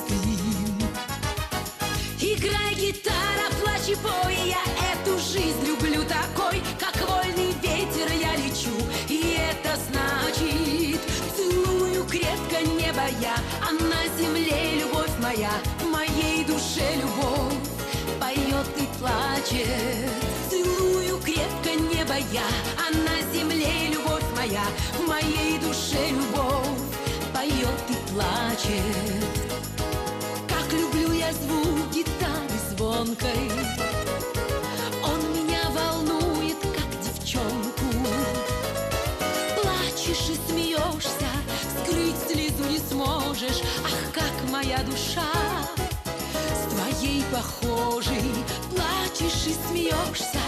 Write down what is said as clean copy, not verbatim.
спим. Играй, гитара, плачь и пой, я эту жизнь люблю такой, как вольный ветер я лечу. И это значит, целую крепко небо я, а на земле любовь моя, в моей душе любовь поет и плачет. Целую крепко небо я, а на земле любовь моя, в моей душе любовь поет и плачет. Как люблю я звук гитары звонкой, он меня волнует, как девчонку. Плачешь и смеешься, скрыть слезу не сможешь. Ах, как моя душа с твоей похожей. Плачешь и смеешься,